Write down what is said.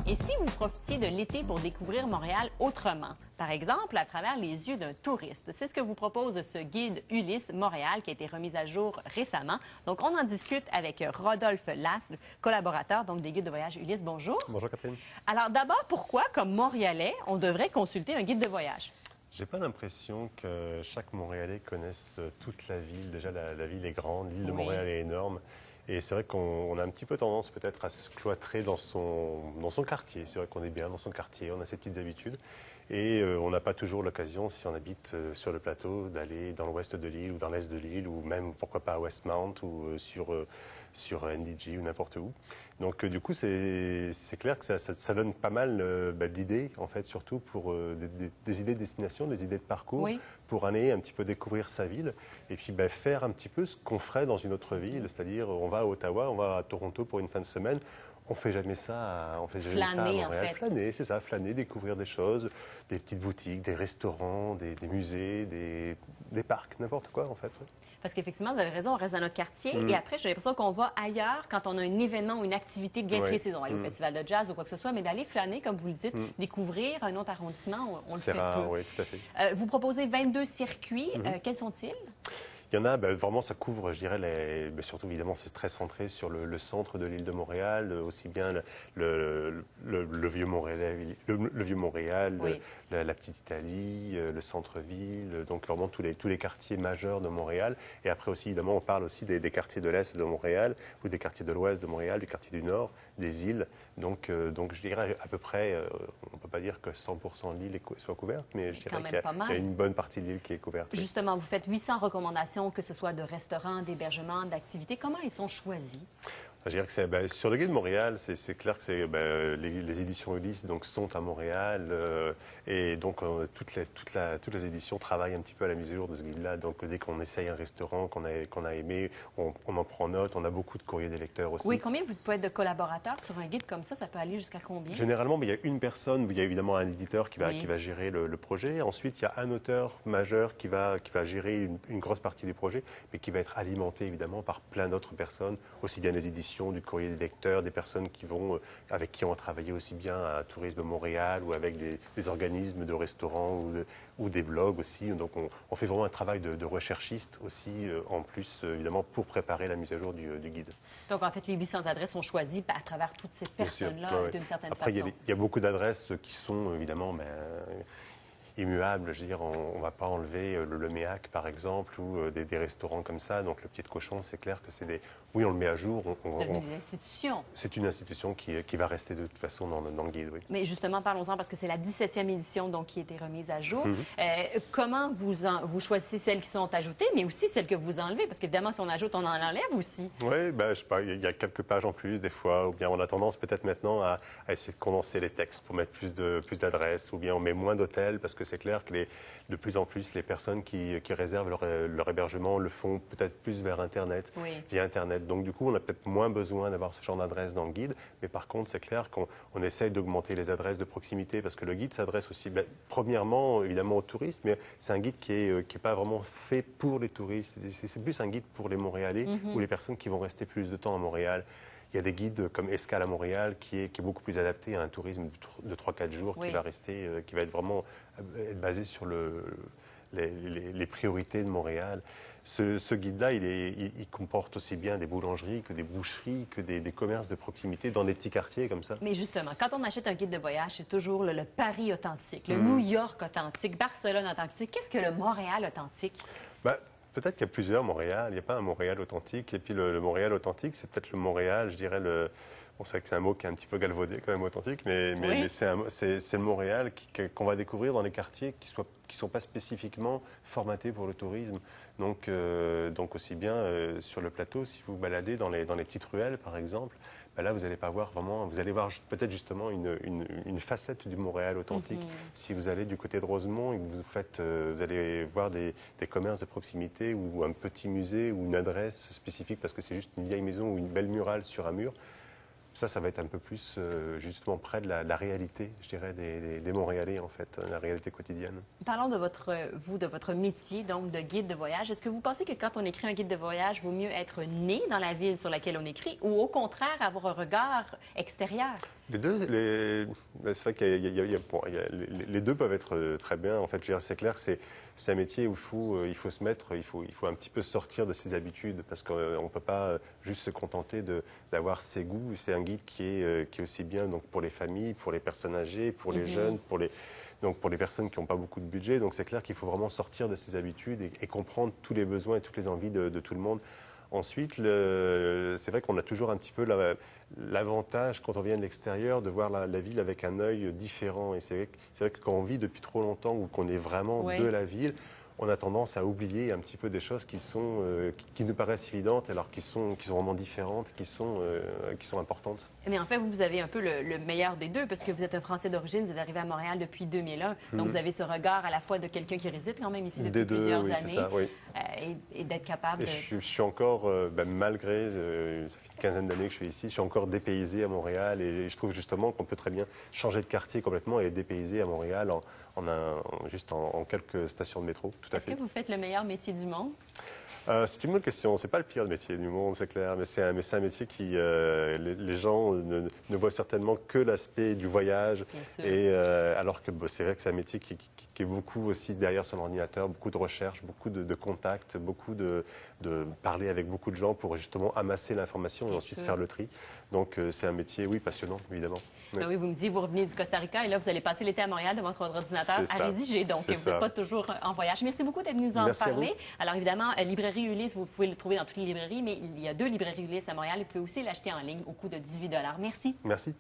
Et si vous profitiez de l'été pour découvrir Montréal autrement? Par exemple, à travers les yeux d'un touriste. C'est ce que vous propose ce guide Ulysse Montréal qui a été remis à jour récemment. Donc, on en discute avec Rodolphe Lass, le collaborateur des guides de voyage Ulysse. Bonjour. Bonjour Catherine. Alors d'abord, pourquoi, comme Montréalais, on devrait consulter un guide de voyage? J'ai pas l'impression que chaque Montréalais connaisse toute la ville. Déjà, la ville est grande, l'île de Montréal est énorme. Et c'est vrai qu'on a un petit peu tendance peut-être à se cloîtrer dans son quartier. C'est vrai qu'on est bien dans son quartier, on a ses petites habitudes. Et on n'a pas toujours l'occasion, si on habite sur le plateau, d'aller dans l'ouest de l'île ou dans l'est de l'île, ou même, pourquoi pas, à Westmount ou sur NDG ou n'importe où. Donc du coup, c'est clair que ça donne pas mal d'idées, en fait, surtout pour des idées de destination, des idées de parcours, pour aller un petit peu découvrir sa ville et puis faire un petit peu ce qu'on ferait dans une autre ville, c'est-à-dire on va à Ottawa, on va à Toronto pour une fin de semaine. On fait jamais ça, flâner, à Montréal. En fait. Flâner, c'est ça, flâner, découvrir des choses, des petites boutiques, des restaurants, des musées, des parcs, n'importe quoi en fait. Parce qu'effectivement, vous avez raison, on reste dans notre quartier et après, j'ai l'impression qu'on va ailleurs quand on a un événement ou une activité bien précise. On va aller au festival de jazz ou quoi que ce soit, mais d'aller flâner, comme vous le dites, découvrir un autre arrondissement, on le fait rare, peu. Oui, tout à fait. Vous proposez 22 circuits. Quels sont-ils? Il y en a, vraiment, ça couvre, je dirais, surtout évidemment, c'est très centré sur le centre de l'île de Montréal, aussi bien le vieux Montréal, le vieux Montréal, la petite Italie, le centre-ville, donc vraiment tous les quartiers majeurs de Montréal. Et après aussi, évidemment, on parle aussi des quartiers de l'est de Montréal ou des quartiers de l'ouest de Montréal, du quartier du nord, des îles. Donc je dirais à peu près, on ne peut pas dire que 100% de l'île soit couverte, mais je dirais qu'il y a une bonne partie de l'île qui est couverte. Justement, vous faites 800 recommandations, que ce soit de restaurants, d'hébergements, d'activités. Comment ils sont choisis? Je dirais que sur le guide de Montréal, c'est clair que les éditions Ulysse sont à Montréal et donc toutes les éditions travaillent un petit peu à la mise à jour de ce guide-là. Donc dès qu'on essaye un restaurant qu'on a aimé, on en prend note. On a beaucoup de courriers des lecteurs aussi. Oui, combien vous pouvez être de collaborateurs sur un guide comme ça? Ça peut aller jusqu'à combien? Généralement, il y a une personne, il y a évidemment un éditeur qui va gérer le projet. Ensuite, il y a un auteur majeur qui va gérer une grosse partie du projet, mais qui va être alimenté évidemment par plein d'autres personnes, aussi bien les éditions, du courrier des lecteurs, des personnes avec qui on va travailler aussi bien à Tourisme Montréal ou avec des organismes de restaurants ou des blogs aussi. Donc on fait vraiment un travail de recherchiste aussi, en plus évidemment pour préparer la mise à jour du guide. Donc en fait, les 800 adresses sont choisies à travers toutes ces personnes-là d'une certaine façon. Après, il y a beaucoup d'adresses qui sont évidemment immuable, je veux dire, on ne va pas enlever le MEAC par exemple ou des restaurants comme ça. Donc le Pied de Cochon, c'est clair que c'est oui, on le met à jour. Devenu une institution. C'est une institution qui va rester de toute façon dans le guide, oui. Mais justement, parlons-en parce que c'est la 17e édition qui a été remise à jour. Comment vous choisissez celles qui sont ajoutées, mais aussi celles que vous enlevez? Parce qu'évidemment, si on ajoute, on en enlève aussi. Oui, je sais pas, il y a quelques pages en plus des fois, ou bien on a tendance peut-être maintenant à essayer de condenser les textes pour mettre plus d'adresses, ou bien on met moins d'hôtels parce que c'est clair que de plus en plus les personnes qui réservent leur hébergement le font peut-être plus vers Internet, via Internet. Donc du coup, on a peut-être moins besoin d'avoir ce genre d'adresse dans le guide, mais par contre, c'est clair qu'on essaye d'augmenter les adresses de proximité parce que le guide s'adresse aussi, premièrement, évidemment aux touristes, mais c'est un guide qui est pas vraiment fait pour les touristes. C'est plus un guide pour les Montréalais ou les personnes qui vont rester plus de temps à Montréal. Il y a des guides comme Escale à Montréal qui est beaucoup plus adapté à un tourisme de 3-4 jours qui va rester, qui va être vraiment basé sur les priorités de Montréal. Ce guide-là, il comporte aussi bien des boulangeries que des boucheries, que des commerces de proximité dans des petits quartiers comme ça. Mais justement, quand on achète un guide de voyage, c'est toujours le Paris authentique, le New York authentique, Barcelone authentique. Qu'est-ce que le Montréal authentique? Peut-être qu'il y a plusieurs Montréal. Il n'y a pas un Montréal authentique. Et puis le Montréal authentique, c'est peut-être le Montréal, je dirais, bon, c'est vrai que c'est un mot qui est un petit peu galvaudé quand même, authentique, mais c'est le Montréal qu'on va découvrir dans les quartiers qui sont pas spécifiquement formatés pour le tourisme. Donc aussi bien sur le plateau, si vous baladez dans les petites ruelles, par exemple, là vous allez pas voir vraiment, vous allez voir peut-être justement une facette du Montréal authentique. Si vous allez du côté de Rosemont et que vous allez voir des commerces de proximité ou un petit musée ou une adresse spécifique parce que c'est juste une vieille maison ou une belle murale sur un mur. Ça va être un peu plus justement près de la réalité, je dirais, des Montréalais, en fait, la réalité quotidienne. Parlons de votre métier, donc de guide de voyage. Est-ce que vous pensez que quand on écrit un guide de voyage, vaut mieux être né dans la ville sur laquelle on écrit ou au contraire avoir un regard extérieur? Les deux, c'est vrai les deux peuvent être très bien. En fait, c'est clair que c'est un métier où il faut se mettre, il faut un petit peu sortir de ses habitudes parce qu'on ne peut pas juste se contenter d'avoir ses goûts. C'est un guide qui est aussi bien donc, pour les familles, pour les personnes âgées, pour les jeunes, pour les personnes qui n'ont pas beaucoup de budget. Donc c'est clair qu'il faut vraiment sortir de ses habitudes et comprendre tous les besoins et toutes les envies de tout le monde. Ensuite, c'est vrai qu'on a toujours un petit peu l'avantage, quand on vient de l'extérieur, de voir la ville avec un œil différent. Et c'est vrai que quand on vit depuis trop longtemps ou qu'on est vraiment de la ville, on a tendance à oublier un petit peu des choses qui nous paraissent évidentes alors qui sont vraiment différentes, qui sont importantes. Mais en fait, vous avez un peu le meilleur des deux parce que vous êtes un Français d'origine, vous êtes arrivé à Montréal depuis 2001. Donc, vous avez ce regard à la fois de quelqu'un qui réside quand même ici depuis plusieurs années ça, oui. et d'être capable de... Je suis encore, malgré, ça fait une quinzaine d'années que je suis ici, je suis encore dépaysé à Montréal et je trouve justement qu'on peut très bien changer de quartier complètement et être dépaysé à Montréal juste en quelques stations de métro. Est-ce que vous faites le meilleur métier du monde? C'est une bonne question. C'est pas le pire métier du monde, c'est clair, mais c'est un métier qui les gens ne voient certainement que l'aspect du voyage. Bien sûr. Et alors que c'est vrai que c'est un métier qui est beaucoup aussi derrière son ordinateur, beaucoup de recherche, beaucoup de contacts, beaucoup de parler avec beaucoup de gens pour justement amasser l'information et ensuite faire le tri. Donc c'est un métier, oui, passionnant, évidemment. Oui. Ben oui, vous me dites, vous revenez du Costa Rica et là, vous allez passer l'été à Montréal devant votre ordinateur à rédiger. Donc, vous n'êtes pas toujours en voyage. Merci beaucoup d'être venu nous en parler. Alors, évidemment, Librairie Ulysse, vous pouvez le trouver dans toutes les librairies, mais il y a 2 librairies Ulysse à Montréal et vous pouvez aussi l'acheter en ligne au coût de 18 $. Merci. Merci.